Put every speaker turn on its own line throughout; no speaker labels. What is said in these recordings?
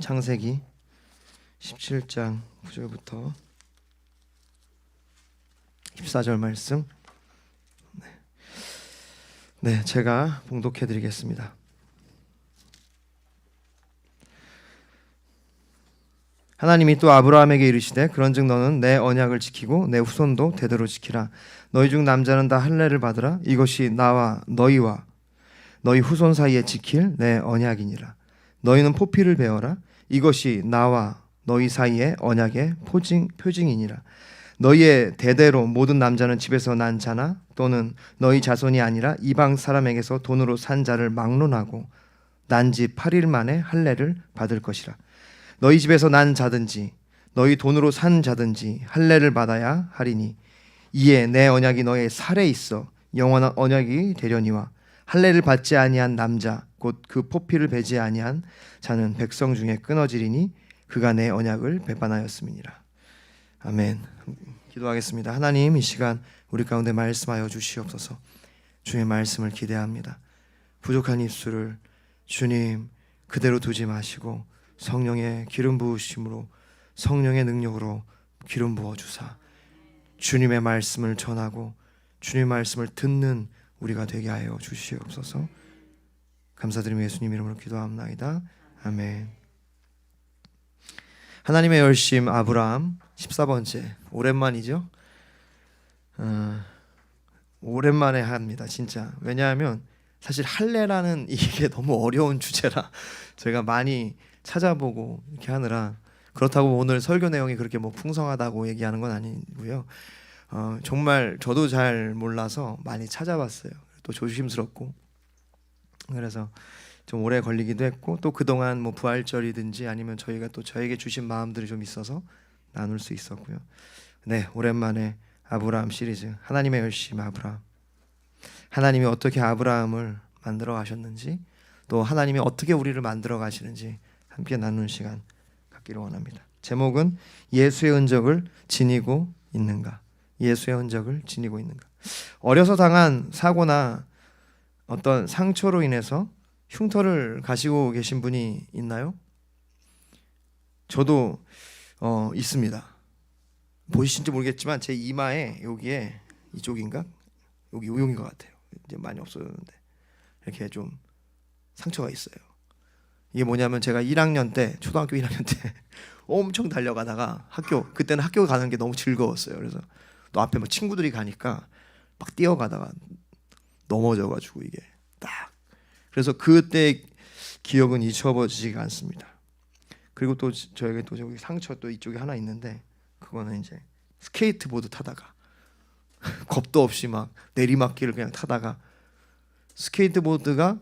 창세기 17장 9절부터 14절 말씀 제가 봉독해 드리겠습니다. 하나님이 또 아브라함에게 이르시되 그런즉 너는 내 언약을 지키고 내 후손도 대대로 지키라. 너희 중 남자는 다 할례를 받으라. 이것이 나와 너희와 너희 후손 사이에 지킬 내 언약이니라. 너희는 포피를 베어라. 이것이 나와 너희 사이의 언약의 표징이니라. 너희의 대대로 모든 남자는 집에서 난 자나 또는 너희 자손이 아니라 이방 사람에게서 돈으로 산 자를 막론하고 난 지 8일 만에 할례를 받을 것이라. 너희 집에서 난 자든지 너희 돈으로 산 자든지 할례를 받아야 하리니 이에 내 언약이 너의 살에 있어 영원한 언약이 되려니와 할례를 받지 아니한 남자 곧 그 포피를 베지 아니한 자는 백성 중에 끊어지리니 그가 내 언약을 배반하였음이니라. 아멘. 기도하겠습니다. 하나님, 이 시간 우리 가운데 말씀하여 주시옵소서. 주의 말씀을 기대합니다. 부족한 입술을 주님 그대로 두지 마시고 성령의 기름 부으심으로, 성령의 능력으로 기름 부어 주사 주님의 말씀을 전하고 주님의 말씀을 듣는 우리가 되게 하여 주시옵소서. 감사드리며 예수님 이름으로 기도합나이다. 아멘. 하나님의 열심 아브라함 14번째. 오랜만이죠? 오랜만에 합니다. 진짜. 왜냐하면 사실 할례라는 이게 너무 어려운 주제라 제가 많이 찾아보고 이렇게 하느라, 그렇다고 오늘 설교 내용이 그렇게 뭐 풍성하다고 얘기하는 건 아니고요. 정말 저도 잘 몰라서 많이 찾아봤어요. 또 조심스럽고 그래서 좀 오래 걸리기도 했고, 또 그동안 뭐 부활절이든지 아니면 저희가 또 저에게 주신 마음들이 좀 있어서 나눌 수 있었고요. 네, 오랜만에 아브라함 시리즈, 하나님의 열심 아브라함. 하나님이 어떻게 아브라함을 만들어 가셨는지, 또 하나님이 어떻게 우리를 만들어 가시는지 함께 나누는 시간 갖기를 원합니다. 제목은 예수의 흔적을 지니고 있는가? 예수의 흔적을 지니고 있는가? 어려서 당한 사고나 어떤 상처로 인해서 흉터를 가지고 계신 분이 있나요? 저도 있습니다. 보이신지 모르겠지만 제 이마에 여기에 이쪽인가? 여기 우용인 것 같아요. 이제 많이 없어졌는데 이렇게 좀 상처가 있어요. 이게 뭐냐면 제가 1학년 때, 초등학교 1학년 때 엄청 달려가다가 그때는 학교 가는 게 너무 즐거웠어요. 그래서 또 앞에 뭐 친구들이 가니까 막 뛰어가다가 넘어져가지고 이게 딱. 그래서 그때 기억은 잊혀지지가 않습니다. 그리고 또 저에게 또 저기 상처 또 이쪽에 하나 있는데, 그거는 이제 스케이트보드 타다가 겁도 없이 막 내리막길을 그냥 타다가 스케이트보드가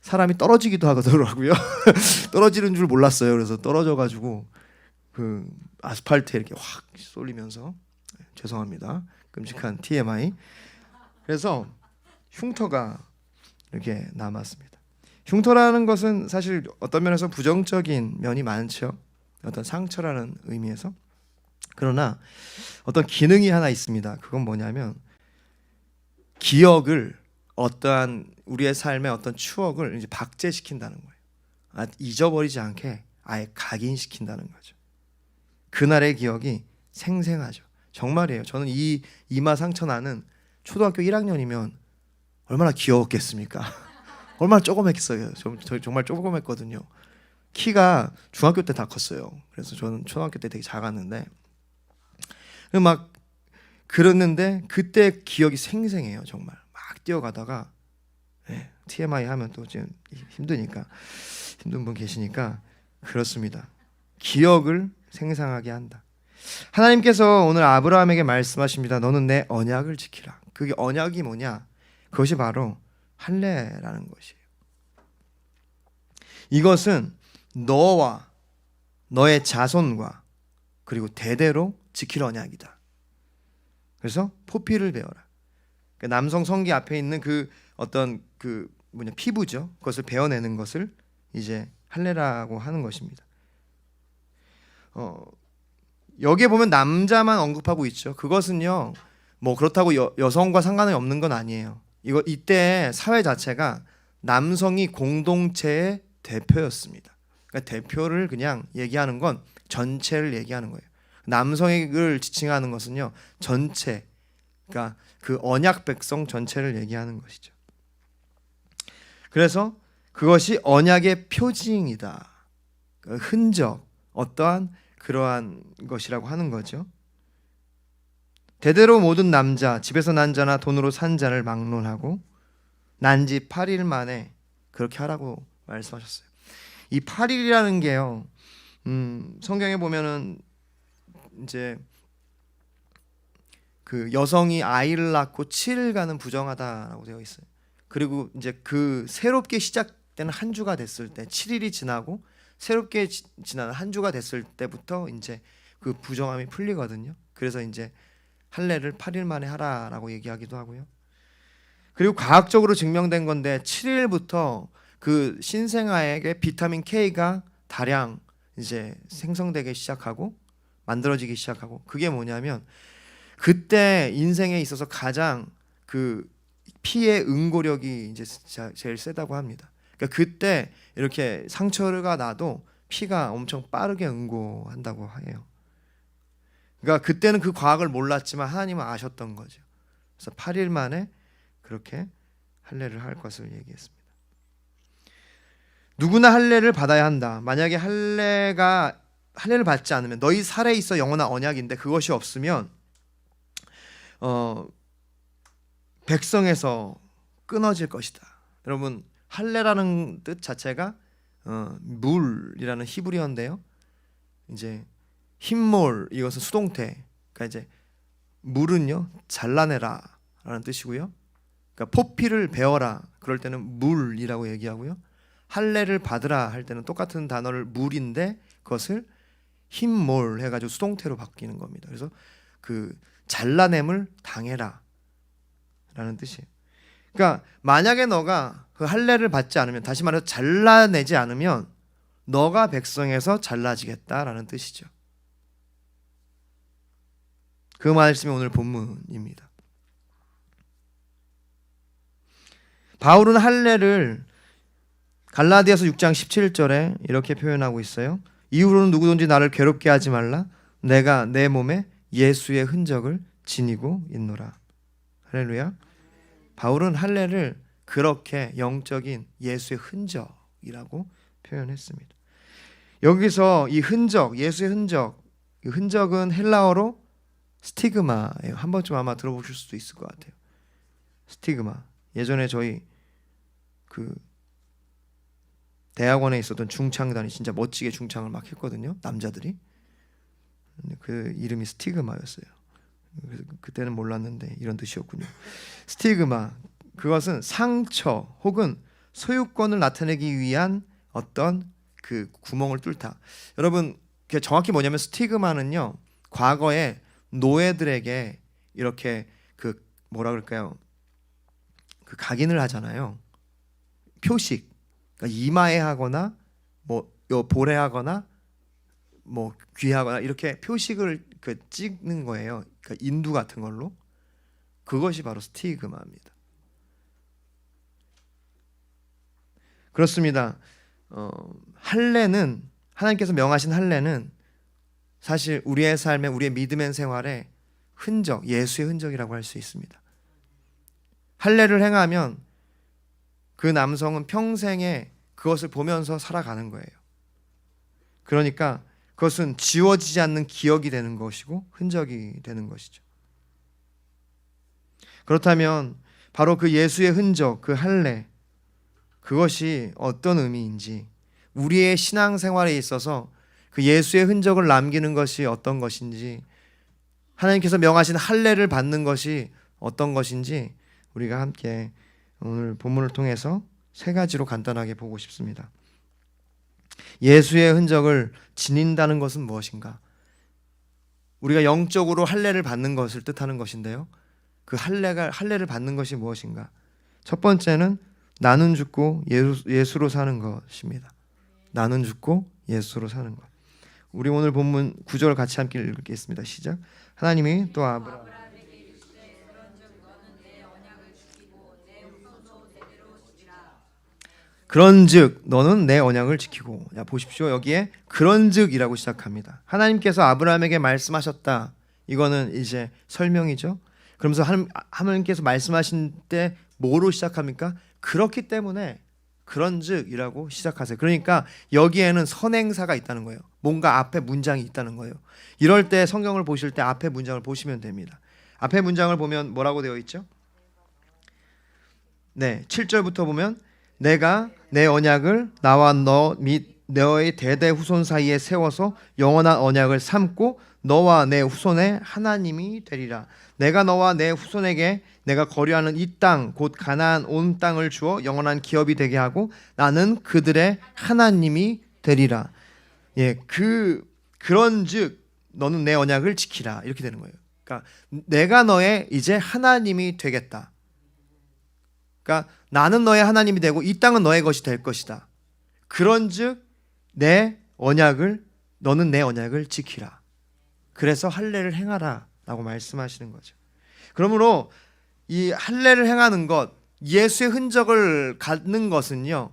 사람이 떨어지기도 하더라고요. 떨어지는 줄 몰랐어요. 그래서 떨어져가지고 그 아스팔트에 이렇게 확 쏠리면서, 죄송합니다. 끔찍한 TMI. 그래서 흉터가 이렇게 남았습니다. 흉터라는 것은 사실 어떤 면에서 부정적인 면이 많죠. 어떤 상처라는 의미에서. 그러나 어떤 기능이 하나 있습니다. 그건 뭐냐면 기억을, 어떠한 우리의 삶의 어떤 추억을 이제 박제시킨다는 거예요. 잊어버리지 않게 아예 각인시킨다는 거죠. 그날의 기억이 생생하죠. 정말이에요. 저는 이 이마 상처 나는 초등학교 1학년이면 얼마나 귀여웠겠습니까? 얼마나 조그맣겠어요. 저 정말 조그맣거든요. 키가 중학교 때 다 컸어요. 그래서 저는 초등학교 때 되게 작았는데 막 그랬는데 그때 기억이 생생해요. 정말 막 뛰어가다가 TMI 하면 또 지금 힘드니까, 힘든 분 계시니까 그렇습니다. 기억을 생생하게 한다. 하나님께서 오늘 아브라함에게 말씀하십니다. 너는 내 언약을 지키라. 그게 언약이 뭐냐? 그것이 바로 할례라는 것이에요. 이것은 너와 너의 자손과 그리고 대대로 지킬 언약이다. 그래서 포피를 베어라. 남성 성기 앞에 있는 그 어떤 피부죠. 그것을 베어내는 것을 이제 할례라고 하는 것입니다. 여기에 보면 남자만 언급하고 있죠. 그것은요, 뭐 그렇다고 여성과 상관이 없는 건 아니에요. 이때 사회 자체가 남성이 공동체의 대표였습니다. 그러니까 대표를 그냥 얘기하는 건 전체를 얘기하는 거예요. 남성을 지칭하는 것은요 전체, 그러니까 그 언약 백성 전체를 얘기하는 것이죠. 그래서 그것이 언약의 표징이다. 그 흔적, 어떠한 그러한 것이라고 하는 거죠. 대대로 모든 남자, 집에서 난 자나 돈으로 산 자를 막론하고 난지 8일 만에 그렇게 하라고 말씀하셨어요. 이 8일이라는 게요, 성경에 보면은 이제 그 여성이 아이를 낳고 7일간은 부정하다라고 되어 있어요. 그리고 이제 그 새롭게 시작되는 한 주가 됐을 때 7일이 지나고 새롭게 지나는 한 주가 됐을 때부터 이제 그 부정함이 풀리거든요. 그래서 이제 할례를 8일 만에 하라라고 얘기하기도 하고요. 그리고 과학적으로 증명된 건데 7일부터 그 신생아에게 비타민 K가 다량 이제 생성되기 시작하고 만들어지기 시작하고, 그게 뭐냐면 그때 인생에 있어서 가장 그 피의 응고력이 이제 제일 세다고 합니다. 그러니까 그때 이렇게 상처가 나도 피가 엄청 빠르게 응고한다고 해요. 그러니까 그때는 그 과학을 몰랐지만 하나님은 아셨던 거죠. 그래서 8일 만에 그렇게 할례를 할 것을 얘기했습니다. 누구나 할례를 받아야 한다. 만약에 할례를 받지 않으면, 너희 살에 있어 영원한 언약인데 그것이 없으면 백성에서 끊어질 것이다. 여러분, 할례라는 뜻 자체가 물이라는 히브리어인데요. 이제 흰몰, 이것은 수동태. 그러니까 이제 물은요 잘라내라라는 뜻이고요. 그러니까 포피를 베어라 그럴 때는 물이라고 얘기하고요. 할례를 받으라 할 때는 똑같은 단어를 물인데 그것을 흰몰 해가지고 수동태로 바뀌는 겁니다. 그래서 그 잘라냄을 당해라 라는 뜻이에요. 그러니까 만약에 너가 그 할례를 받지 않으면, 다시 말해서 잘라내지 않으면 너가 백성에서 잘라지겠다라는 뜻이죠. 그 말씀이 오늘 본문입니다. 바울은 할례를 갈라디아서 6장 17절에 이렇게 표현하고 있어요. 이후로는 누구든지 나를 괴롭게 하지 말라. 내가 내 몸에 예수의 흔적을 지니고 있노라. 할렐루야. 바울은 할례를 그렇게 영적인 예수의 흔적이라고 표현했습니다. 여기서 이 흔적, 예수의 흔적, 이 흔적은 헬라어로 스티그마예요. 한 번쯤 아마 들어보실 수도 있을 것 같아요. 스티그마. 예전에 저희 그 대학원에 있었던 중창단이 진짜 멋지게 중창을 막 했거든요. 남자들이. 그 이름이 스티그마였어요. 그때는 몰랐는데 이런 뜻이었군요. 스티그마, 그것은 상처 혹은 소유권을 나타내기 위한 어떤 그 구멍을 뚫다. 여러분, 정확히 뭐냐면 스티그마는요, 과거에 노예들에게 이렇게 그 뭐라 그럴까요? 그 각인을 하잖아요. 표식. 그러니까 이마에 하거나 뭐 볼에 하거나 뭐 귀에 하거나 이렇게 표식을 그 찍는 거예요. 그러니까 인두 같은 걸로. 그것이 바로 스티그마입니다. 그렇습니다. 할례는, 하나님께서 명하신 할례는 사실 우리의 삶에, 우리의 믿음의 생활에 흔적, 예수의 흔적이라고 할 수 있습니다. 할례를 행하면 그 남성은 평생에 그것을 보면서 살아가는 거예요. 그러니까 그것은 지워지지 않는 기억이 되는 것이고 흔적이 되는 것이죠. 그렇다면 바로 그 예수의 흔적, 그 할례, 그것이 어떤 의미인지, 우리의 신앙생활에 있어서 그 예수의 흔적을 남기는 것이 어떤 것인지, 하나님께서 명하신 할례를 받는 것이 어떤 것인지 우리가 함께 오늘 본문을 통해서 세 가지로 간단하게 보고 싶습니다. 예수의 흔적을 지닌다는 것은 무엇인가? 우리가 영적으로 할례를 받는 것을 뜻하는 것인데요. 그 할례를 받는 것이 무엇인가? 첫 번째는 나는 죽고 예수로 사는 것입니다. 나는 죽고 예수로 사는 것. 우리 오늘 본문 9절 같이 함께 읽겠습니다. 시작. 하나님이 또 아브라함 그런즉 너는 내 언약을 지키고. 자, 보십시오. 여기에 그런즉이라고 시작합니다. 하나님께서 아브라함에게 말씀하셨다. 이거는 이제 설명이죠. 그러면서 하나님께서 말씀하신 때 뭐로 시작합니까? 그렇기 때문에 그런즉이라고 시작하세요. 그러니까 여기에는 선행사가 있다는 거예요. 뭔가 앞에 문장이 있다는 거예요. 이럴 때 성경을 보실 때 앞에 문장을 보시면 됩니다. 앞에 문장을 보면 뭐라고 되어 있죠? 네, 7절부터 보면 내가 내 언약을 나와 너 및 너의 대대 후손 사이에 세워서 영원한 언약을 삼고 너와 내 후손의 하나님이 되리라. 내가 너와 내 후손에게 내가 거류하는 이 땅 곧 가나안 온 땅을 주어 영원한 기업이 되게 하고 나는 그들의 하나님이 되리라. 예, 그런즉 너는 내 언약을 지키라. 이렇게 되는 거예요. 그러니까 내가 너의 이제 하나님이 되겠다. 그러니까 나는 너의 하나님이 되고 이 땅은 너의 것이 될 것이다. 그런즉 너는 내 언약을 지키라. 그래서 할례를 행하라 라고 말씀하시는 거죠. 그러므로 이 할례를 행하는 것, 예수의 흔적을 갖는 것은요,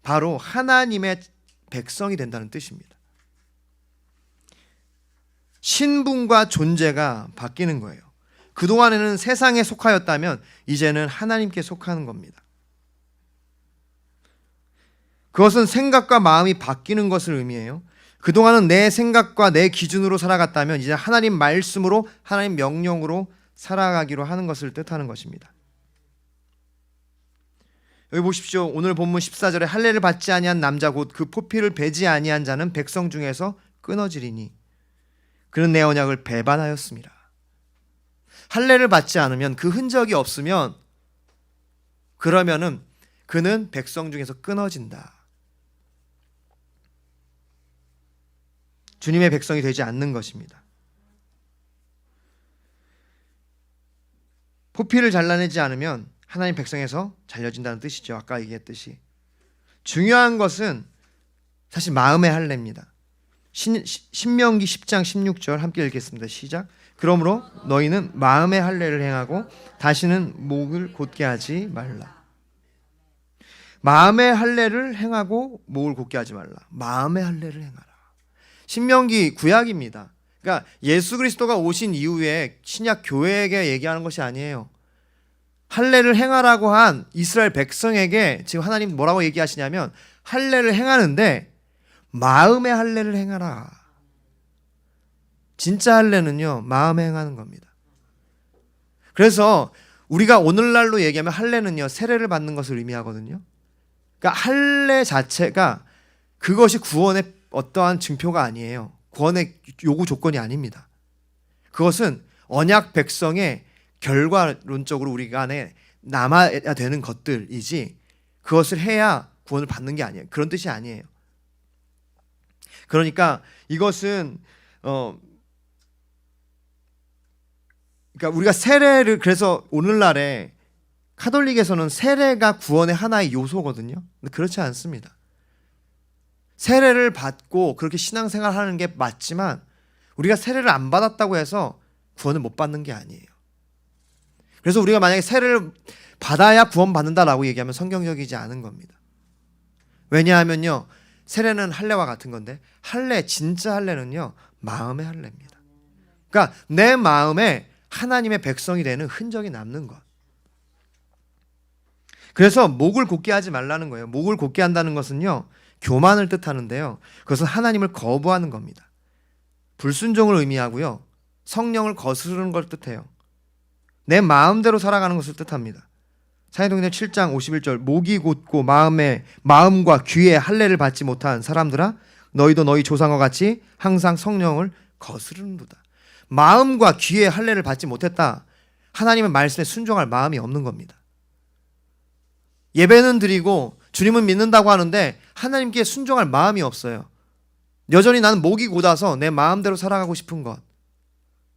바로 하나님의 백성이 된다는 뜻입니다. 신분과 존재가 바뀌는 거예요. 그동안에는 세상에 속하였다면 이제는 하나님께 속하는 겁니다. 그것은 생각과 마음이 바뀌는 것을 의미해요. 그동안은 내 생각과 내 기준으로 살아갔다면 이제 하나님 말씀으로, 하나님 명령으로 살아가기로 하는 것을 뜻하는 것입니다. 여기 보십시오. 오늘 본문 14절에 할례를 받지 아니한 남자 곧 그 포피를 베지 아니한 자는 백성 중에서 끊어지리니 그는 내 언약을 배반하였습니다. 할례를 받지 않으면, 그 흔적이 없으면, 그러면은 그는 백성 중에서 끊어진다. 주님의 백성이 되지 않는 것입니다. 포피를 잘라내지 않으면 하나님 백성에서 잘려진다는 뜻이죠. 아까 얘기했듯이. 중요한 것은 사실 마음의 할례입니다. 신명기 10장 16절 함께 읽겠습니다. 시작. 그러므로 너희는 마음의 할례를 행하고 다시는 목을 곧게 하지 말라. 마음의 할례를 행하고 목을 곧게 하지 말라. 마음의 할례를 행하라. 신명기 구약입니다. 그러니까 예수 그리스도가 오신 이후에 신약 교회에게 얘기하는 것이 아니에요. 할례를 행하라고 한 이스라엘 백성에게 지금 하나님 뭐라고 얘기하시냐면 할례를 행하는데 마음의 할례를 행하라. 진짜 할례는요, 마음에 행하는 겁니다. 그래서 우리가 오늘날로 얘기하면 할례는요, 세례를 받는 것을 의미하거든요. 그러니까 할례 자체가 그것이 구원의 어떠한 증표가 아니에요. 구원의 요구 조건이 아닙니다. 그것은 언약 백성의 결과론적으로 우리가 안에 남아야 되는 것들이지 그것을 해야 구원을 받는 게 아니에요. 그런 뜻이 아니에요. 그러니까 이것은 그러니까 우리가 세례를, 그래서 오늘날에 카톨릭에서는 세례가 구원의 하나의 요소거든요. 근데 그렇지 않습니다. 세례를 받고 그렇게 신앙생활 하는 게 맞지만 우리가 세례를 안 받았다고 해서 구원을 못 받는 게 아니에요. 그래서 우리가 만약에 세례를 받아야 구원 받는다라고 얘기하면 성경적이지 않은 겁니다. 왜냐하면요, 세례는 할례와 같은 건데 할례, 진짜 할례는요, 마음의 할례입니다. 그러니까 내 마음에 하나님의 백성이 되는 흔적이 남는 것. 그래서 목을 곧게 하지 말라는 거예요. 목을 곧게 한다는 것은요, 교만을 뜻하는데요, 그것은 하나님을 거부하는 겁니다. 불순종을 의미하고요, 성령을 거스르는 걸 뜻해요. 내 마음대로 살아가는 것을 뜻합니다. 사도행전 7장 51절 목이 곧고 마음과 귀에 할례를 받지 못한 사람들아 너희도 너희 조상과 같이 항상 성령을 거스르는도다. 마음과 귀에 할례를 받지 못했다. 하나님의 말씀에 순종할 마음이 없는 겁니다. 예배는 드리고 주님은 믿는다고 하는데 하나님께 순종할 마음이 없어요. 여전히 나는 목이 곧아서 내 마음대로 살아가고 싶은 것,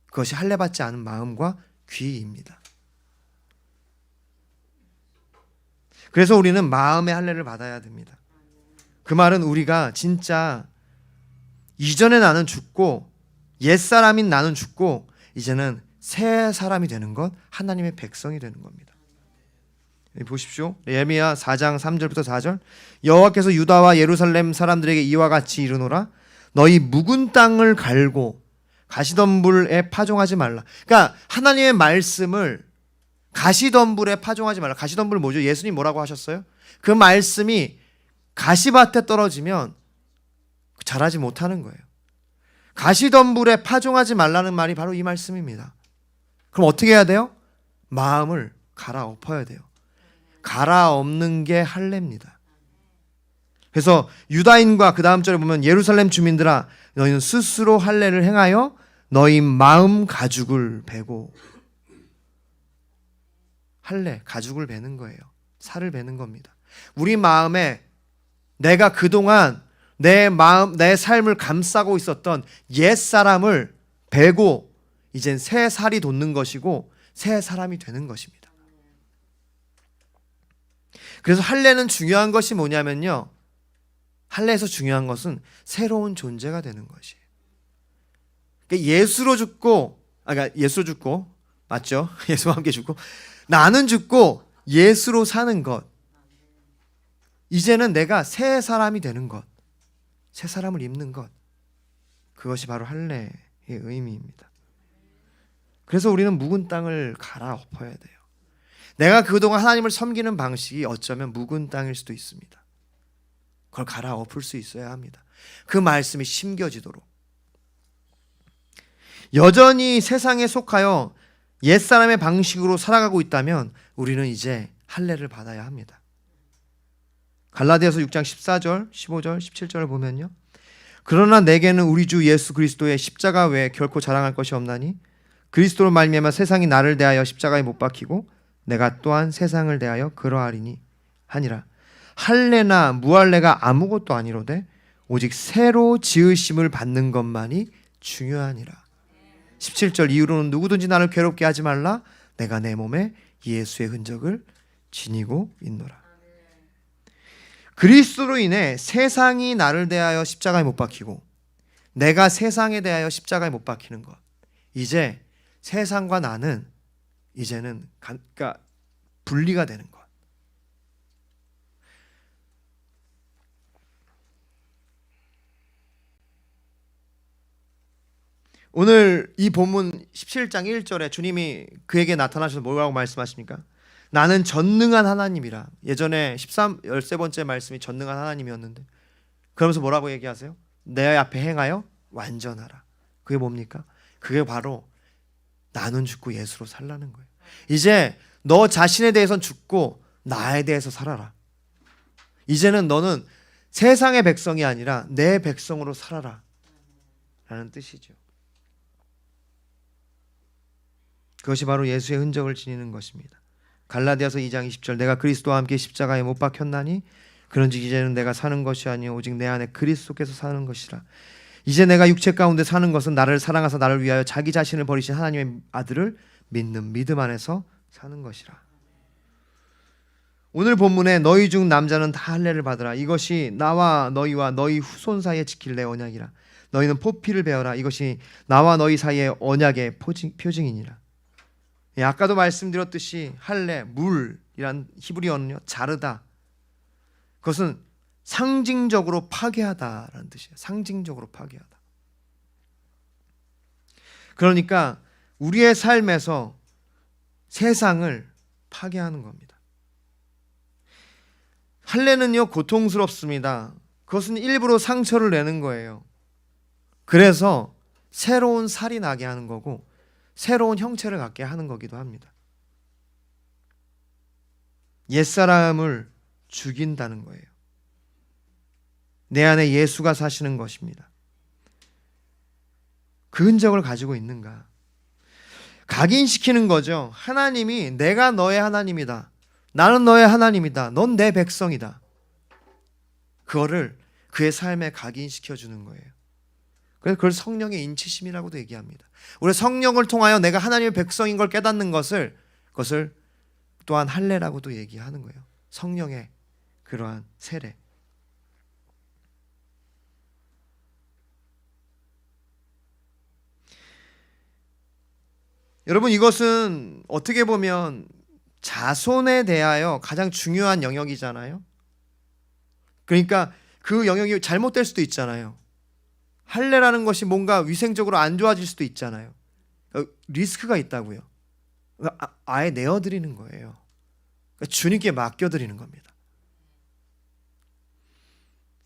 그것이 할례 받지 않은 마음과 귀입니다. 그래서 우리는 마음의 할례를 받아야 됩니다. 그 말은 우리가 진짜 이전에 나는 죽고 옛사람인 나는 죽고 이제는 새 사람이 되는 것, 하나님의 백성이 되는 겁니다. 보십시오. 예레미야 4장 3절부터 4절. 여호와께서 유다와 예루살렘 사람들에게 이와 같이 이르노라. 너희 묵은 땅을 갈고 가시덤불에 파종하지 말라. 그러니까 하나님의 말씀을 가시덤불에 파종하지 말라. 가시덤불 뭐죠? 예수님 뭐라고 하셨어요? 그 말씀이 가시밭에 떨어지면 자라지 못하는 거예요. 가시덤불에 파종하지 말라는 말이 바로 이 말씀입니다. 그럼 어떻게 해야 돼요? 마음을 갈아엎어야 돼요. 갈아엎는 게 할례입니다. 그래서 유다인과 그 다음 절에 보면 예루살렘 주민들아 너희는 스스로 할례를 행하여 너희 마음 가죽을 베고. 할례, 가죽을 베는 거예요. 살을 베는 겁니다. 우리 마음에 내가 그동안 내 마음, 내 삶을 감싸고 있었던 옛 사람을 베고 이젠 새 살이 돋는 것이고 새 사람이 되는 것입니다. 그래서 할례는 중요한 것이 뭐냐면요. 할례에서 중요한 것은 새로운 존재가 되는 것이에요. 그러니까 예수로 죽고, 그러니까 예수로 죽고, 맞죠? 예수와 함께 죽고, 나는 죽고 예수로 사는 것. 이제는 내가 새 사람이 되는 것, 새 사람을 입는 것. 그것이 바로 할례의 의미입니다. 그래서 우리는 묵은 땅을 갈아엎어야 돼요. 내가 그동안 하나님을 섬기는 방식이 어쩌면 묵은 땅일 수도 있습니다. 그걸 갈아엎을 수 있어야 합니다. 그 말씀이 심겨지도록. 여전히 세상에 속하여 옛사람의 방식으로 살아가고 있다면 우리는 이제 할례를 받아야 합니다. 갈라디아서 6장 14절, 15절, 17절을 보면요. 그러나 내게는 우리 주 예수 그리스도의 십자가 외에 결코 자랑할 것이 없나니 그리스도로 말미암아 세상이 나를 대하여 십자가에 못 박히고 내가 또한 세상을 대하여 그러하리니 하니라. 할례나 무할례가 아무것도 아니로되 오직 새로 지으심을 받는 것만이 중요하니라. 17절 이후로는 누구든지 나를 괴롭게 하지 말라. 내가 내 몸에 예수의 흔적을 지니고 있노라. 그리스도로 인해 세상이 나를 대하여 십자가에 못 박히고 내가 세상에 대하여 십자가에 못 박히는 것. 이제 세상과 나는 이제는 그러니까 분리가 되는 것. 오늘 이 본문 17장 1절에 주님이 그에게 나타나셔서 뭐라고 말씀하십니까? 나는 전능한 하나님이라. 예전에 13번째 말씀이 전능한 하나님이었는데 그러면서 뭐라고 얘기하세요? 내 앞에 행하여 완전하라. 그게 뭡니까? 그게 바로 나는 죽고 예수로 살라는 거예요. 이제 너 자신에 대해서는 죽고 나에 대해서 살아라. 이제는 너는 세상의 백성이 아니라 내 백성으로 살아라 라는 뜻이죠. 그것이 바로 예수의 흔적을 지니는 것입니다. 갈라디아서 2장 20절 내가 그리스도와 함께 십자가에 못 박혔나니 그런즉 이제는 내가 사는 것이 아니요 오직 내 안에 그리스도께서 사는 것이라. 이제 내가 육체 가운데 사는 것은 나를 사랑하사 나를 위하여 자기 자신을 버리신 하나님의 아들을 믿는 믿음 안에서 사는 것이라. 오늘 본문에 너희 중 남자는 다 할례를 받으라. 이것이 나와 너희와 너희 후손 사이에 지킬 내 언약이라. 너희는 포피를 베어라. 이것이 나와 너희 사이의 언약의 표징이니라. 예, 아까도 말씀드렸듯이 할례, 물이란 히브리어는요 자르다. 그것은 상징적으로 파괴하다라는 뜻이에요. 상징적으로 파괴하다. 그러니까 우리의 삶에서 세상을 파괴하는 겁니다. 할례는요 고통스럽습니다. 그것은 일부러 상처를 내는 거예요. 그래서 새로운 살이 나게 하는 거고 새로운 형체를 갖게 하는 거기도 합니다. 옛사람을 죽인다는 거예요. 내 안에 예수가 사시는 것입니다. 그 흔적을 가지고 있는가? 각인시키는 거죠. 하나님이 내가 너의 하나님이다. 나는 너의 하나님이다. 넌 내 백성이다. 그거를 그의 삶에 각인시켜주는 거예요. 그래서 그걸 성령의 인치심이라고도 얘기합니다. 우리 성령을 통하여 내가 하나님의 백성인 걸 깨닫는 것을 그것을 또한 할례라고도 얘기하는 거예요. 성령의 그러한 세례. 여러분 이것은 어떻게 보면 자손에 대하여 가장 중요한 영역이잖아요. 그러니까 그 영역이 잘못될 수도 있잖아요. 할례라는 것이 뭔가 위생적으로 안 좋아질 수도 있잖아요. 리스크가 있다고요. 아예 내어드리는 거예요. 주님께 맡겨드리는 겁니다.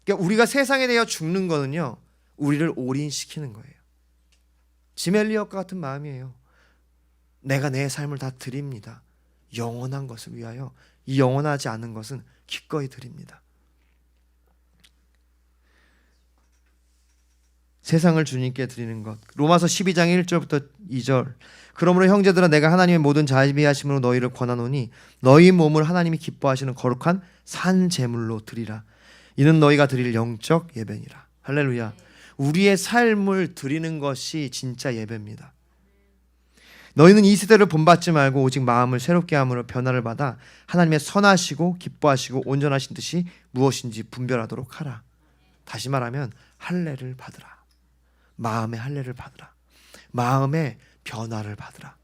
그러니까 우리가 세상에 대하여 죽는 거는요, 우리를 올인시키는 거예요. 짐 엘리엇과 같은 마음이에요. 내가 내 삶을 다 드립니다. 영원한 것을 위하여. 이 영원하지 않은 것은 기꺼이 드립니다. 세상을 주님께 드리는 것. 로마서 12장 1절부터 2절. 그러므로 형제들아, 내가 하나님의 모든 자비하심으로 너희를 권하노니 너희 몸을 하나님이 기뻐하시는 거룩한 산 제물로 드리라. 이는 너희가 드릴 영적 예배니라. 할렐루야. 우리의 삶을 드리는 것이 진짜 예배입니다. 너희는 이 세대를 본받지 말고 오직 마음을 새롭게 함으로 변화를 받아 하나님의 선하시고 기뻐하시고 온전하신 뜻이 무엇인지 분별하도록 하라. 다시 말하면 할례를 받으라. 마음의 할례를 받으라. 마음의 변화를 받으라.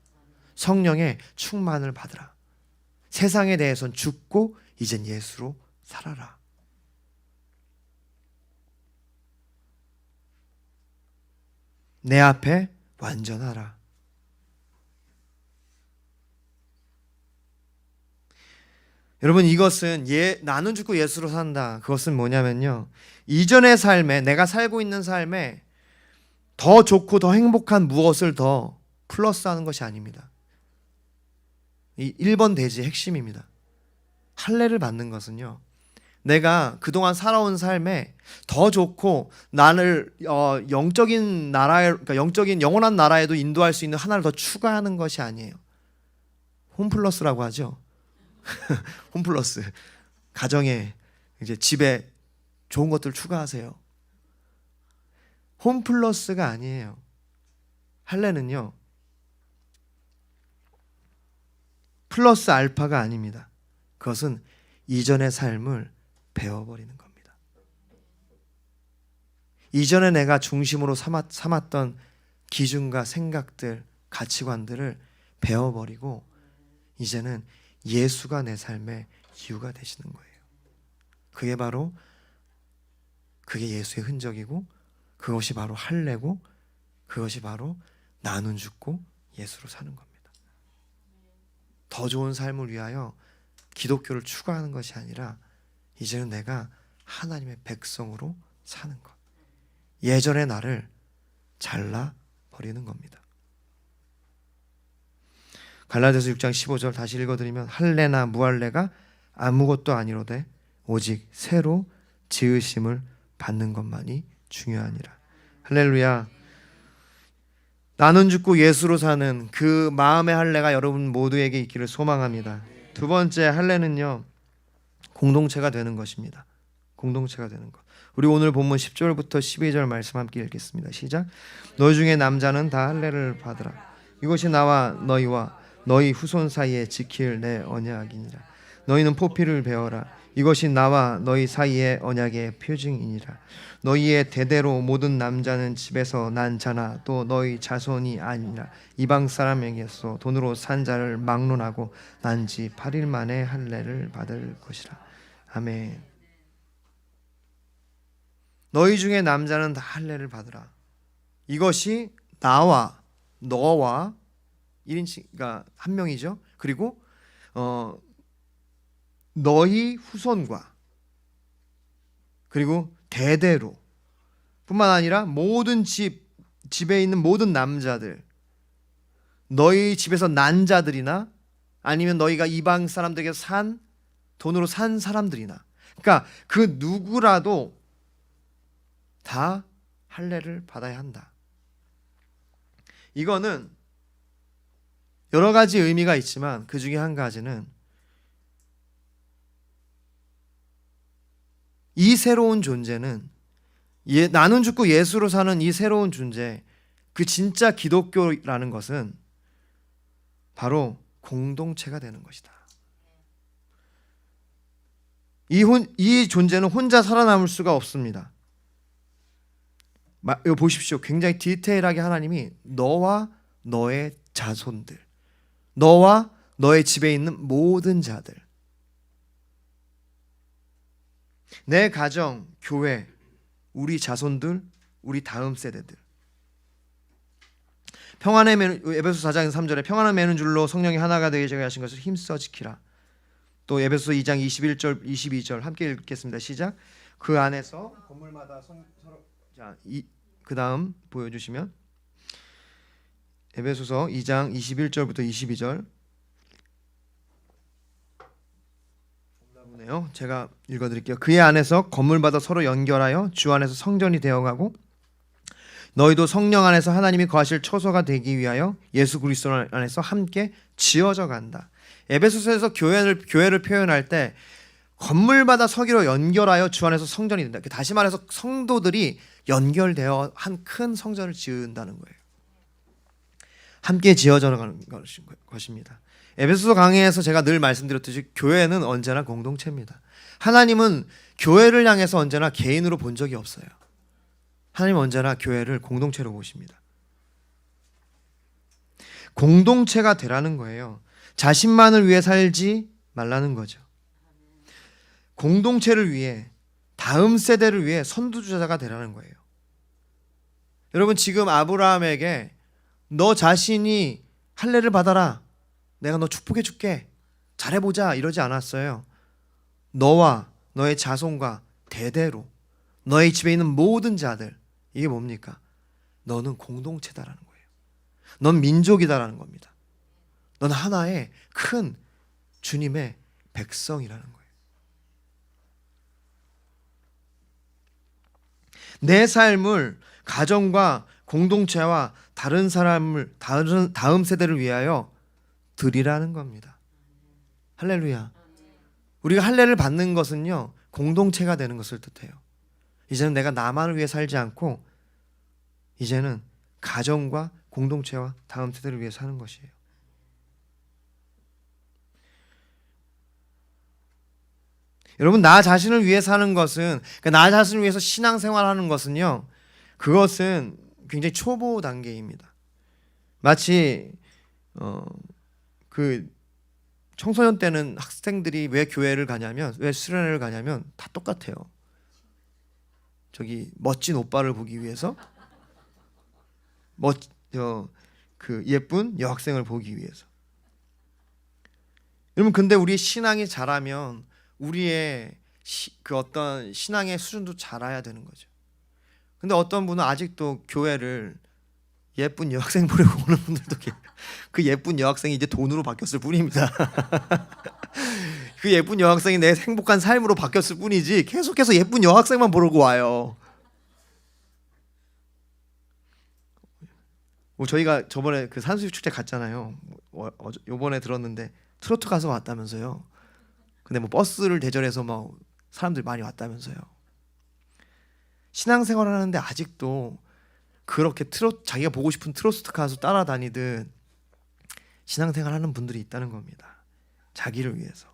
성령의 충만을 받으라. 세상에 대해서는 죽고 이젠 예수로 살아라. 내 앞에 완전하라. 여러분, 이것은 나는 죽고 예수로 산다. 그것은 뭐냐면요, 이전의 삶에, 내가 살고 있는 삶에 더 좋고 더 행복한 무엇을 더 플러스하는 것이 아닙니다. 이 1번 대지의 핵심입니다. 할례를 받는 것은요, 내가 그동안 살아온 삶에 더 좋고 나를 영적인 나라에, 그러니까 영적인 영원한 나라에도 인도할 수 있는 하나를 더 추가하는 것이 아니에요. 홈플러스라고 하죠. 홈플러스. 가정에, 이제 집에 좋은 것들 추가하세요. 홈플러스가 아니에요. 할례는요, 플러스 알파가 아닙니다. 그것은 이전의 삶을 배워버리는 겁니다. 이전에 내가 중심으로 삼았던 기준과 생각들, 가치관들을 배워버리고 이제는 예수가 내 삶의 이유가 되시는 거예요. 그게 예수의 흔적이고, 그것이 바로 할례고, 그것이 바로 나눈 죽고 예수로 사는 겁니다. 더 좋은 삶을 위하여 기독교를 추구하는 것이 아니라 이제는 내가 하나님의 백성으로 사는 것. 예전의 나를 잘라버리는 겁니다. 갈라디아서 6장 15절 다시 읽어드리면, 할례나 무할례가 아무것도 아니로되 오직 새로 지으심을 받는 것만이 중요하니라. 할렐루야. 나는 죽고 예수로 사는 그 마음의 할례가 여러분 모두에게 있기를 소망합니다. 두 번째 할례는요, 공동체가 되는 것입니다. 공동체가 되는 것. 우리 오늘 본문 10절부터 12절 말씀 함께 읽겠습니다. 시작. 너희 중에 남자는 다 할례를 받으라. 이것이 나와 너희와 너희 후손 사이에 지킬 내 언약이니라. 너희는 포피를 베어라. 이것이 나와 너희 사이의 언약의 표징이니라. 너희의 대대로 모든 남자는 집에서 난 자나 또 너희 자손이 아니라 이방 사람에게서 돈으로 산 자를 막론하고 난 지 8일 만에 할례를 받을 것이라. 아멘. 너희 중에 남자는 다 할례를 받으라. 이것이 나와 너와 1인칭가 한 명이죠. 그리고 너희 후손과, 그리고 대대로 뿐만 아니라 모든 집에 있는 모든 남자들, 너희 집에서 난 자들이나 아니면 너희가 이방 사람들에게 돈으로 산 사람들이나, 그러니까 그 누구라도 다 할례를 받아야 한다. 이거는 여러 가지 의미가 있지만 그 중에 한 가지는 이 새로운 존재는 나는 죽고 예수로 사는 이 새로운 존재, 그 진짜 기독교라는 것은 바로 공동체가 되는 것이다. 이 존재는 혼자 살아남을 수가 없습니다. 이거 보십시오. 굉장히 디테일하게 하나님이 너와 너의 자손들, 너와 너의 집에 있는 모든 자들. 내 가정, 교회, 우리 자손들, 우리 다음 세대들. 평안의 에베소 4장 3절에 평안을 매는 줄로 성령이 하나가 되게 하신 것을 힘써 지키라. 또 에베소 2장 21절 22절 함께 읽겠습니다. 시작. 그 안에서 건물마다 서로 그 다음 보여주시면 에베소서 2장 21절부터 22절 보네요. 제가 읽어드릴게요. 그의 안에서 건물마다 서로 연결하여 주 안에서 성전이 되어가고 너희도 성령 안에서 하나님이 거하실 처소가 되기 위하여 예수 그리스도 안에서 함께 지어져 간다. 에베소서에서 교회를 표현할 때 건물마다 서기로 연결하여 주 안에서 성전이 된다. 다시 말해서 성도들이 연결되어 한 큰 성전을 지은다는 거예요. 함께 지어져 가는 것입니다. 에베소서 강의에서 제가 늘 말씀드렸듯이 교회는 언제나 공동체입니다. 하나님은 교회를 향해서 언제나 개인으로 본 적이 없어요. 하나님은 언제나 교회를 공동체로 보십니다. 공동체가 되라는 거예요. 자신만을 위해 살지 말라는 거죠. 공동체를 위해, 다음 세대를 위해 선두주자가 되라는 거예요. 여러분, 지금 아브라함에게 너 자신이 할례를 받아라, 내가 너 축복해 줄게, 잘해보자 이러지 않았어요. 너와 너의 자손과 대대로 너의 집에 있는 모든 자들, 이게 뭡니까? 너는 공동체다라는 거예요. 넌 민족이다라는 겁니다. 넌 하나의 큰 주님의 백성이라는 거예요. 내 삶을 가정과 공동체와 다른 사람을, 다음 세대를 위하여 드리라는 겁니다. 할렐루야. 우리가 할례를 받는 것은요, 공동체가 되는 것을 뜻해요. 이제는 내가 나만을 위해 살지 않고 이제는 가정과 공동체와 다음 세대를 위해 사는 것이에요. 여러분, 나 자신을 위해 사는 것은, 그러니까 나 자신을 위해서 신앙생활하는 것은요, 그것은 굉장히 초보 단계입니다. 마치 그 청소년 때는 학생들이 왜 교회를 가냐면, 왜 수련회를 가냐면 다 똑같아요. 저기 멋진 오빠를 보기 위해서, 그 예쁜 여학생을 보기 위해서. 여러분, 근데 우리의 신앙이 자라면 우리의 그 어떤 신앙의 수준도 자라야 되는 거죠. 근데 어떤 분은 아직도 교회를 예쁜 여학생 보려고 오는 분들도 계세요. 그 예쁜 여학생이 이제 돈으로 바뀌었을 뿐입니다. 그 예쁜 여학생이 내 행복한 삶으로 바뀌었을 뿐이지 계속해서 예쁜 여학생만 보려고 와요. 저희가 저번에 그 산수유 축제 갔잖아요. 요번에 들었는데 트로트 가서 왔다면서요. 근데 뭐 버스를 대절해서 막 사람들 많이 왔다면서요. 신앙생활 하는데 아직도 그렇게 자기가 보고 싶은 트로트 가수 따라다니듯 신앙생활 하는 분들이 있다는 겁니다. 자기를 위해서.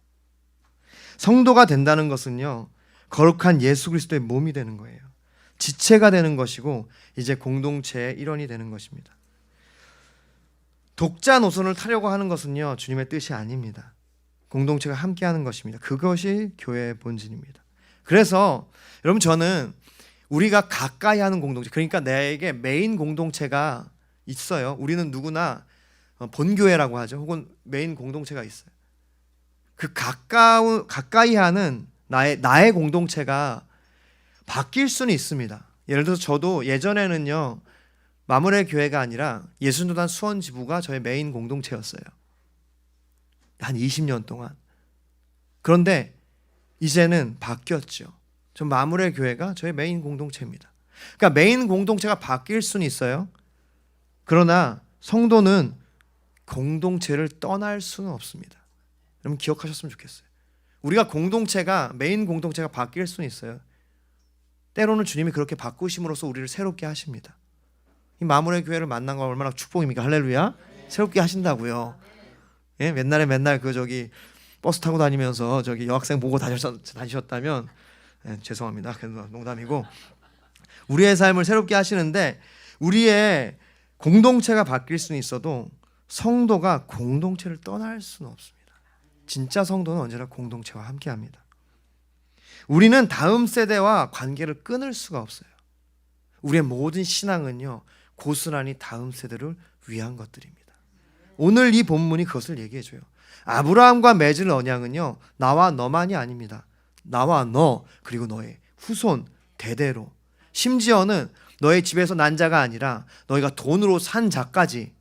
성도가 된다는 것은요, 거룩한 예수 그리스도의 몸이 되는 거예요. 지체가 되는 것이고 이제 공동체의 일원이 되는 것입니다. 독자 노선을 타려고 하는 것은요, 주님의 뜻이 아닙니다. 공동체가 함께하는 것입니다. 그것이 교회의 본질입니다. 그래서 여러분, 저는 우리가 가까이 하는 공동체, 그러니까 내게 메인 공동체가 있어요. 우리는 누구나 본교회라고 하죠. 혹은 메인 공동체가 있어요. 그 가까이 하는 나의 공동체가 바뀔 수는 있습니다. 예를 들어서 저도 예전에는요, 마무리 교회가 아니라 예수노단 수원지부가 저의 메인 공동체였어요. 한 20년 동안. 그런데 이제는 바뀌었죠. 전 마무리 교회가 저의 메인 공동체입니다. 그러니까 메인 공동체가 바뀔 수는 있어요. 그러나 성도는 공동체를 떠날 수는 없습니다. 여러분, 기억하셨으면 좋겠어요. 우리가 메인 공동체가 바뀔 수는 있어요. 때로는 주님이 그렇게 바꾸심으로써 우리를 새롭게 하십니다. 이 마무리 교회를 만난 건 얼마나 축복입니까? 할렐루야. 새롭게 하신다고요. 예? 맨날 그 저기 버스 타고 다니면서 저기 여학생 보고 다니셨다면 죄송합니다. 농담이고, 우리의 삶을 새롭게 하시는데 우리의 공동체가 바뀔 수는 있어도 성도가 공동체를 떠날 수는 없습니다. 진짜 성도는 언제나 공동체와 함께합니다. 우리는 다음 세대와 관계를 끊을 수가 없어요. 우리의 모든 신앙은요, 고스란히 다음 세대를 위한 것들입니다. 오늘 이 본문이 그것을 얘기해줘요. 아브라함과 맺을 언약은요, 나와 너만이 아닙니다. 나와 너 그리고 너의 후손 대대로, 심지어는 너의 집에서 난 자가 아니라 너희가 돈으로 산 자까지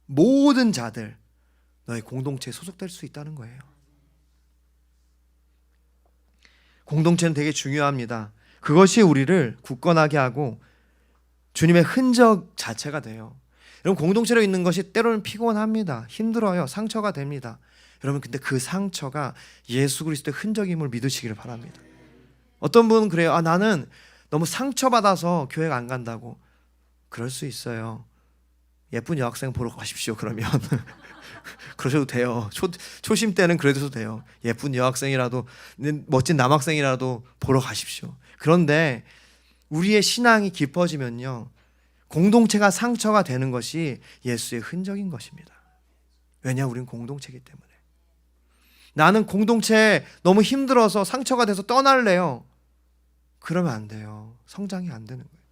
모든 자들 너의 공동체에 소속될 수 있다는 거예요. 공동체는 되게 중요합니다. 그것이 우리를 굳건하게 하고 주님의 흔적 자체가 돼요. 여러분, 공동체로 있는 것이 때로는 피곤합니다. 힘들어요. 상처가 됩니다. 여러분, 근데 그 상처가 예수 그리스도의 흔적임을 믿으시기를 바랍니다. 어떤 분은 그래요. 나는 너무 상처받아서 교회가 안 간다고. 그럴 수 있어요. 예쁜 여학생 보러 가십시오. 그러면 그러셔도 돼요. 초심 때는 그래도 돼요. 예쁜 여학생이라도 멋진 남학생이라도 보러 가십시오. 그런데 우리의 신앙이 깊어지면요, 공동체가 상처가 되는 것이 예수의 흔적인 것입니다. 왜냐, 우리는 공동체이기 때문에. 나는 공동체에 너무 힘들어서 상처가 돼서 떠날래요. 그러면 안 돼요. 성장이 안 되는 거예요.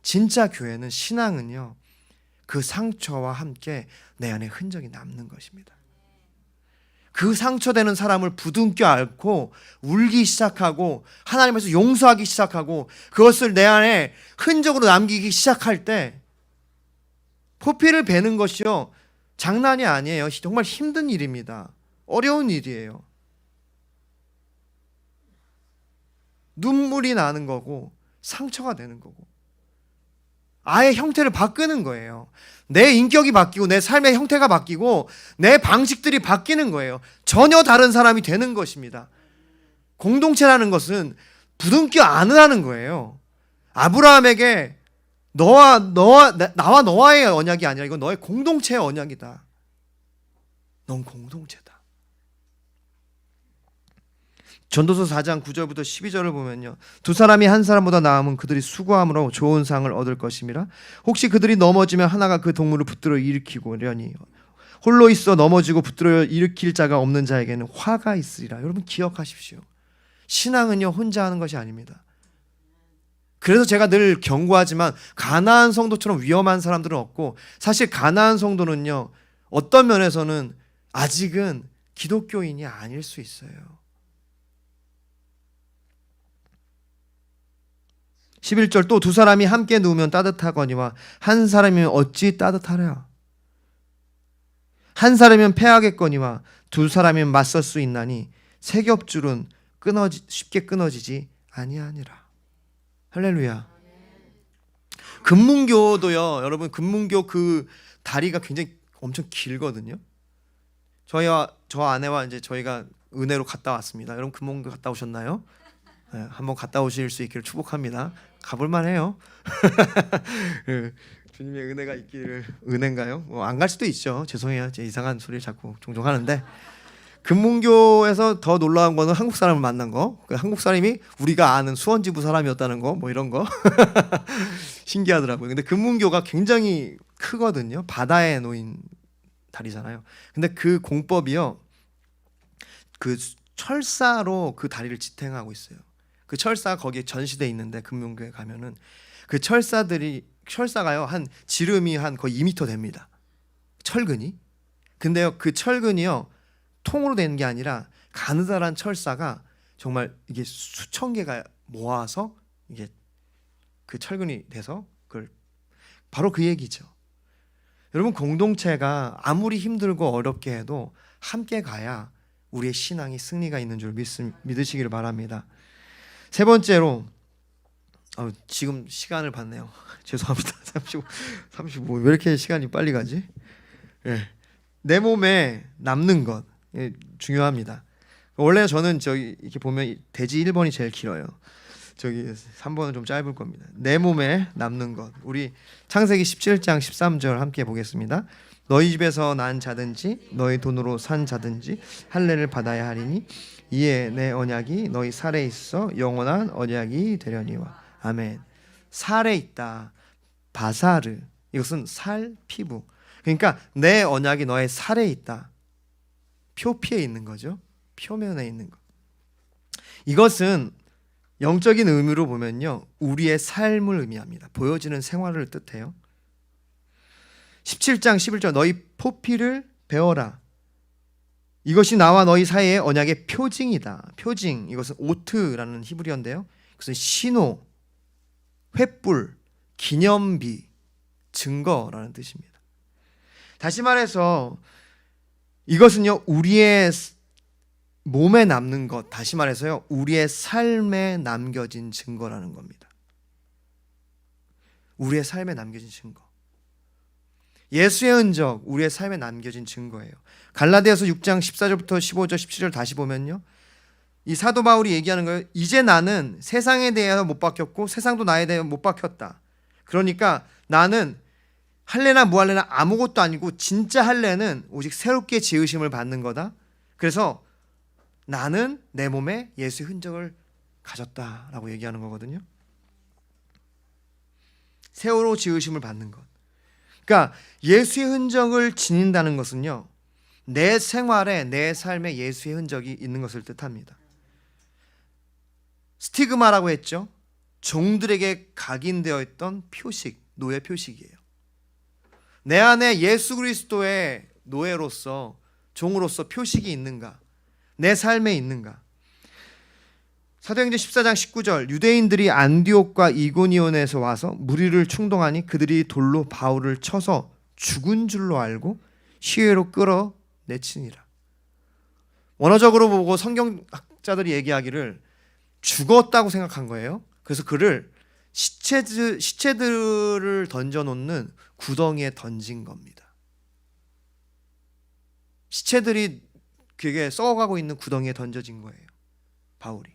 진짜 교회는, 신앙은요, 그 상처와 함께 내 안에 흔적이 남는 것입니다. 그 상처되는 사람을 부둥켜 안고 울기 시작하고 하나님께서 용서하기 시작하고 그것을 내 안에 흔적으로 남기기 시작할 때, 포피를 베는 것이요, 장난이 아니에요. 정말 힘든 일입니다. 어려운 일이에요. 눈물이 나는 거고 상처가 되는 거고 아예 형태를 바꾸는 거예요. 내 인격이 바뀌고 내 삶의 형태가 바뀌고 내 방식들이 바뀌는 거예요. 전혀 다른 사람이 되는 것입니다. 공동체라는 것은 부둥켜 안으라는 거예요. 아브라함에게 나와 너와의 언약이 아니라 이건 너의 공동체의 언약이다. 넌 공동체다. 전도서 4장 9절부터 12절을 보면요, 두 사람이 한 사람보다 나으면 그들이 수고함으로 좋은 상을 얻을 것임이라. 혹시 그들이 넘어지면 하나가 그 동물을 붙들어 일으키고려니 홀로 있어 넘어지고 붙들어 일으킬 자가 없는 자에게는 화가 있으리라. 여러분, 기억하십시오. 신앙은요, 혼자 하는 것이 아닙니다. 그래서 제가 늘 경고하지만 가나안 성도처럼 위험한 사람들은 없고, 사실 가나안 성도는요, 어떤 면에서는 아직은 기독교인이 아닐 수 있어요. 11절, 또 두 사람이 함께 누우면 따뜻하거니와 한 사람이면 어찌 따뜻하랴. 한 사람이면 패하겠거니와 두 사람이면 맞설 수 있나니 세 겹줄은 쉽게 끊어지지 아니하니라. 할렐루야. 금문교도요, 여러분, 금문교 그 다리가 굉장히 엄청 길거든요. 저 아내와 이제 저희가 은혜로 갔다 왔습니다. 여러분, 금문교 갔다 오셨나요? 네, 한번 갔다 오실 수 있기를 축복합니다. 가볼만 해요. 주님의 은혜가 있기를. 은혜인가요? 안 갈 수도 있죠. 죄송해요. 제 이상한 소리를 자꾸 종종 하는데, 금문교에서 더 놀라운 거는 한국 사람을 만난 거. 그 한국 사람이 우리가 아는 수원지부 사람이었다는 거, 뭐 이런 거 신기하더라고요. 근데 금문교가 굉장히 크거든요. 바다에 놓인 다리잖아요. 근데 그 공법이요, 그 철사로 그 다리를 지탱하고 있어요. 그 철사가 거기에 전시돼 있는데, 금문교에 가면은 그 철사가요, 한 지름이 한 거의 2m 됩니다. 철근이. 근데요, 그 철근이요, 통으로 되는 게 아니라 가느다란 철사가 정말 이게 수천 개가 모아서 이게 그 철근이 돼서, 그걸 바로 그 얘기죠. 여러분, 공동체가 아무리 힘들고 어렵게 해도 함께 가야 우리의 신앙이 승리가 있는 줄 믿으시기를 바랍니다. 세 번째로, 지금 시간을 봤네요. 죄송합니다. 35. 왜 이렇게 시간이 빨리 가지? 네. 내 몸에 남는 것, 중요합니다. 원래 저는 저기 이렇게 보면 대지 1번이 제일 길어요. 저기 3번은 좀 짧을 겁니다. 내 몸에 남는 것. 우리 창세기 17장 13절 함께 보겠습니다. 너희 집에서 난 자든지 너희 돈으로 산 자든지 할례를 받아야 하리니 이에 내 언약이 너희 살에 있어 영원한 언약이 되려니와. 아멘. 살에 있다. 바사르. 이것은 살, 피부. 그러니까 내 언약이 너의 살에 있다. 표피에 있는 거죠. 표면에 있는 거. 이것은 영적인 의미로 보면요, 우리의 삶을 의미합니다. 보여지는 생활을 뜻해요. 17장 11절 너희 포피를 배워라. 이것이 나와 너희 사이의 언약의 표징이다. 표징, 이것은 오트라는 히브리어인데요, 그것은 신호, 횃불, 기념비, 증거라는 뜻입니다. 다시 말해서 이것은요, 우리의 몸에 남는 것, 다시 말해서요, 우리의 삶에 남겨진 증거라는 겁니다. 우리의 삶에 남겨진 증거. 예수의 흔적, 우리의 삶에 남겨진 증거예요. 갈라디아서 6장 14절부터 15절 17절 다시 보면요, 이 사도 바울이 얘기하는 거예요. 이제 나는 세상에 대해서 못 박혔고 세상도 나에 대해 못 박혔다. 그러니까 나는 할례나 무할례나 아무것도 아니고 진짜 할례는 오직 새롭게 지으심을 받는 거다. 그래서 나는 내 몸에 예수의 흔적을 가졌다라고 얘기하는 거거든요. 새로 지으심을 받는 것. 그러니까 예수의 흔적을 지닌다는 것은요, 내 생활에, 내 삶에 예수의 흔적이 있는 것을 뜻합니다. 스티그마라고 했죠. 종들에게 각인되어 있던 표식, 노예 표식이에요. 내 안에 예수 그리스도의 노예로서, 종으로서 표식이 있는가? 내 삶에 있는가? 사도행전 14장 19절 유대인들이 안디옥과 이고니온에서 와서 무리를 충동하니 그들이 돌로 바울을 쳐서 죽은 줄로 알고 시외로 끌어내치니라. 원어적으로 보고 성경학자들이 얘기하기를 죽었다고 생각한 거예요. 그래서 그를 시체들을 던져놓는 구덩이에 던진 겁니다. 시체들이 그게 썩어가고 있는 구덩이에 던져진 거예요, 바울이.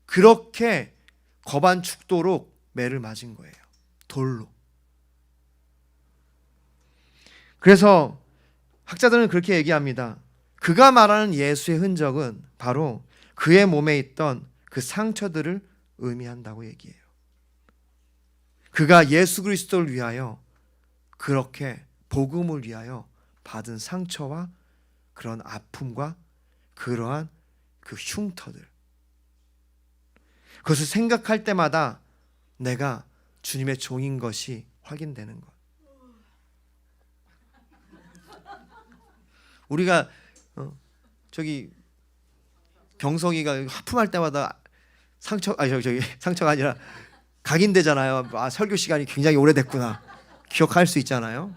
그렇게 거반 죽도록 매를 맞은 거예요, 돌로. 그래서 학자들은 그렇게 얘기합니다. 그가 말하는 예수의 흔적은 바로 그의 몸에 있던 그 상처들을 의미한다고 얘기해요. 그가 예수 그리스도를 위하여, 그렇게 복음을 위하여 받은 상처와 그런 아픔과 그러한 그 흉터들, 그것을 생각할 때마다 내가 주님의 종인 것이 확인되는 것. 우리가 저기 경석이가 하품할 때마다 상처가 아니라 각인되잖아요. 아, 설교 시간이 굉장히 오래됐구나, 기억할 수 있잖아요.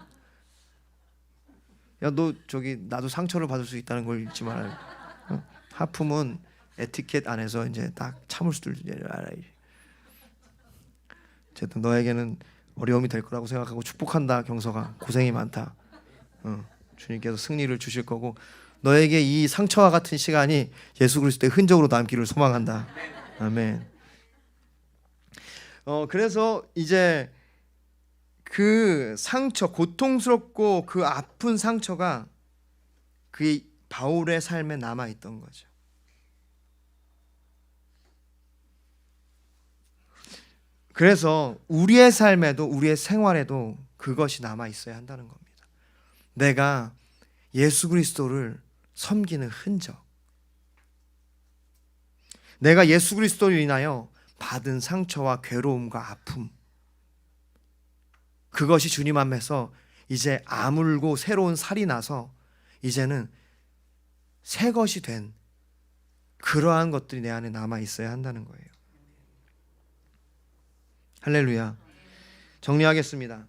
야, 너 저기 나도 상처를 받을 수 있다는 걸 잊지 말아요. 하품은 에티켓 안에서 이제 딱 참을 수도 알아야지. 어쨌든 너에게는 어려움이 될 거라고 생각하고 축복한다. 경서가 고생이 많다. 주님께서 승리를 주실 거고 너에게 이 상처와 같은 시간이 예수 그리스도의 흔적으로 남기를 소망한다. 아멘. 그래서 이제 그 상처, 고통스럽고 그 아픈 상처가 그 바울의 삶에 남아 있던 거죠. 그래서 우리의 삶에도, 우리의 생활에도 그것이 남아 있어야 한다는 겁니다. 내가 예수 그리스도를 섬기는 흔적, 내가 예수 그리스도로 인하여 받은 상처와 괴로움과 아픔, 그것이 주님 앞에서 이제 아물고 새로운 살이 나서 이제는 새 것이 된 그러한 것들이 내 안에 남아 있어야 한다는 거예요. 할렐루야. 정리하겠습니다.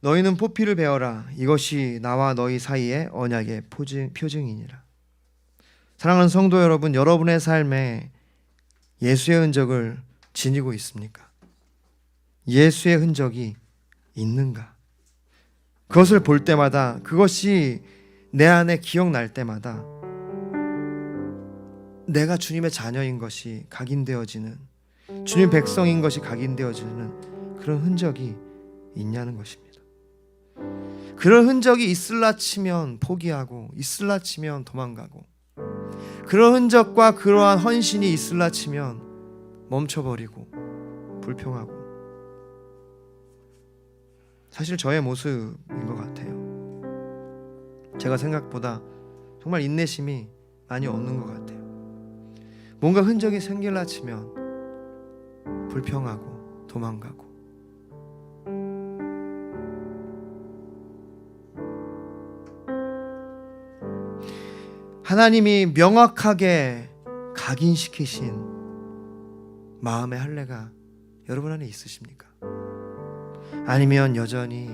너희는 포피를 베어라. 이것이 나와 너희 사이의 언약의 표징이니라. 사랑하는 성도 여러분, 여러분의 삶에 예수의 흔적을 지니고 있습니까? 예수의 흔적이 있는가? 그것을 볼 때마다, 그것이 내 안에 기억날 때마다 내가 주님의 자녀인 것이 각인되어지는, 주님 백성인 것이 각인되어지는 그런 흔적이 있냐는 것입니다. 그런 흔적이 있을라 치면 포기하고, 있을라 치면 도망가고, 그런 흔적과 그러한 헌신이 있을라 치면 멈춰버리고 불평하고, 사실 저의 모습인 것 같아요. 제가 생각보다 정말 인내심이 많이 없는 것 같아요. 뭔가 흔적이 생길라 치면 불평하고 도망가고, 하나님이 명확하게 각인시키신 마음의 할례가 여러분 안에 있으십니까? 아니면 여전히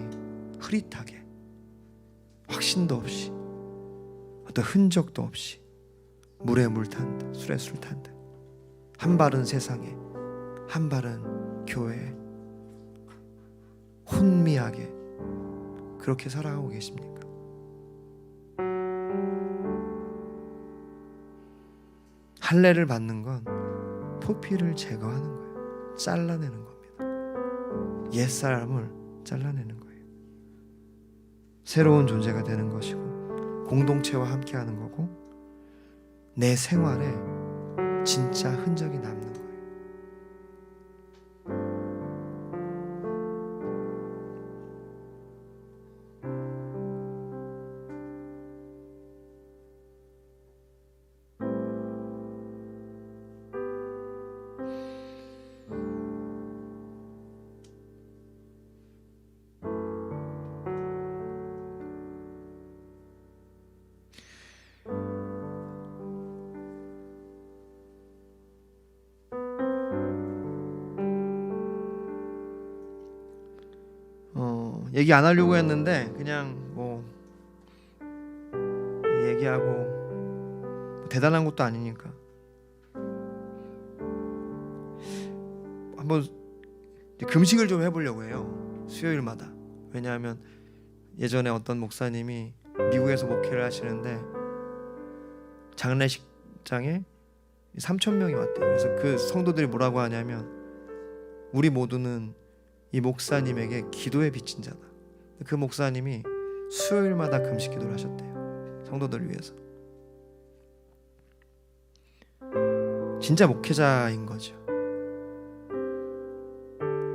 흐릿하게 확신도 없이 어떤 흔적도 없이 물에 물 탄다, 술에 술 탄다, 한 발은 세상에 한 발은 교회에 혼미하게 그렇게 살아가고 계십니까? 할례를 받는 건 포피를 제거하는 거예요. 잘라내는 겁니다. 옛사람을 잘라내는 거예요. 새로운 존재가 되는 것이고 공동체와 함께하는 거고 내 생활에 진짜 흔적이 남는 거예요. 얘기 안 하려고 했는데 그냥 뭐 얘기하고 뭐 대단한 것도 아니니까 한번 금식을 좀 해보려고 해요. 수요일마다. 왜냐하면 예전에 어떤 목사님이 미국에서 목회를 하시는데 장례식장에 3,000명이 왔대요. 그래서 그 성도들이 뭐라고 하냐면 우리 모두는 이 목사님에게 기도에 비친 자다. 그 목사님이 수요일마다 금식 기도를 하셨대요. 성도들을 위해서. 진짜 목회자인 거죠.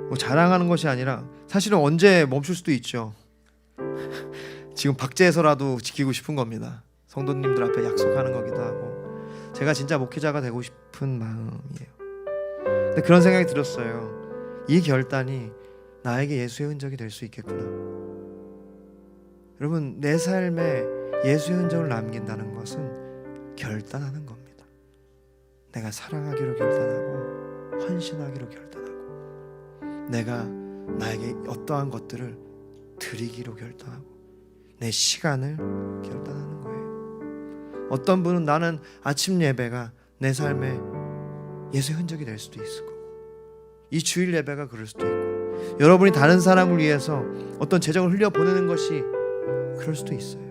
뭐 자랑하는 것이 아니라 사실은 언제 멈출 수도 있죠. 지금 박제해서라도 지키고 싶은 겁니다. 성도님들 앞에 약속하는 거기도 하고 제가 진짜 목회자가 되고 싶은 마음이에요. 근데 그런 생각이 들었어요. 이 결단이 나에게 예수의 흔적이 될 수 있겠구나. 여러분, 내 삶에 예수의 흔적을 남긴다는 것은 결단하는 겁니다. 내가 사랑하기로 결단하고 헌신하기로 결단하고 내가 나에게 어떠한 것들을 드리기로 결단하고 내 시간을 결단하는 거예요. 어떤 분은 나는 아침 예배가 내 삶에 예수의 흔적이 될 수도 있을 거고 이 주일 예배가 그럴 수도 있고 여러분이 다른 사람을 위해서 어떤 재정을 흘려보내는 것이 그럴 수도 있어요.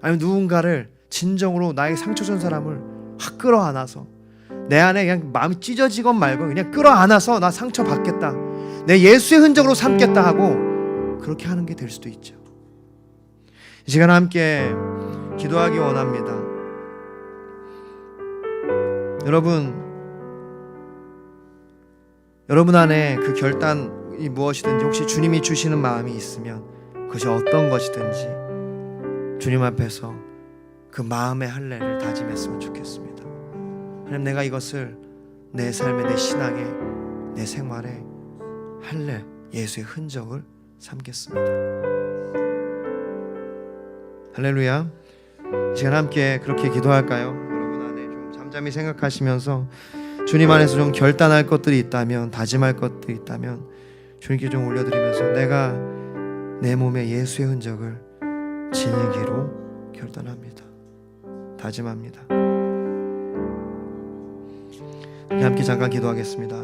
아니면 누군가를 진정으로 나에게 상처 준 사람을 확 끌어안아서 내 안에 그냥 마음이 찢어지건 말건 그냥 끌어안아서 나 상처 받겠다, 내 예수의 흔적으로 삼겠다 하고 그렇게 하는 게 될 수도 있죠. 이 시간 함께 기도하기 원합니다. 여러분 안에 그 결단이 무엇이든지 혹시 주님이 주시는 마음이 있으면 그것이 어떤 것이든지 주님 앞에서 그 마음의 할례를 다짐했으면 좋겠습니다. 하나님, 내가 이것을 내 삶에, 내 신앙에, 내 생활에 할례, 예수의 흔적을 삼겠습니다. 할렐루야. 이 시간 함께 그렇게 기도할까요? 여러분 안에 좀 잠잠히 생각하시면서 주님 안에서 좀 결단할 것들이 있다면, 다짐할 것들이 있다면 주님께 좀 올려드리면서 내가 내 몸에 예수의 흔적을 지니기로 결단합니다. 다짐합니다. 함께 잠깐 기도하겠습니다.